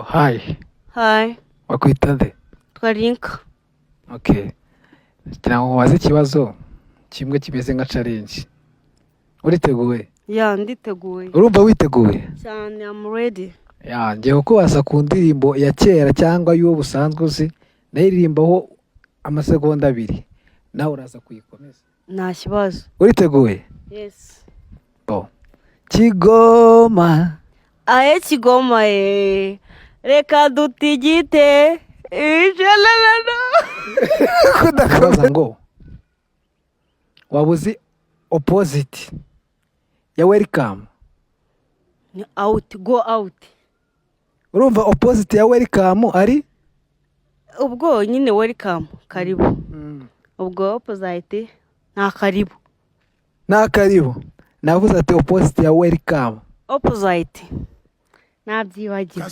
Hi, Hi, wakwita nde? Twarinka. Okay. Kugira ngo mubaze ikibazo kimwe kimeze nka challenge. Uriteguye? Yeah, nditeguye. Urumva witeguye? Cyane, I'm ready. Ngiye kukubaza ku ndirimbo ya kera cyangwa y'uwo busanzwe uzi, nayiririmbaho amasegonda 2. Nawe uraza kuyikomeza. Nta kibazo. Uriteguye? Yes. Kigoma. Aye Kigoma reka dutigite. Ijalalala. Kudakoza ngo. Wabuzi opposite ya welcome. Ni out, go out. Urumva opposite ya welcome ari? Ubwo nyine welcome, karibu. Ubwo opposite nta karibu. Nta karibu. Navuze ati opposite ya welcome. Opposite. Nabyibagiwe.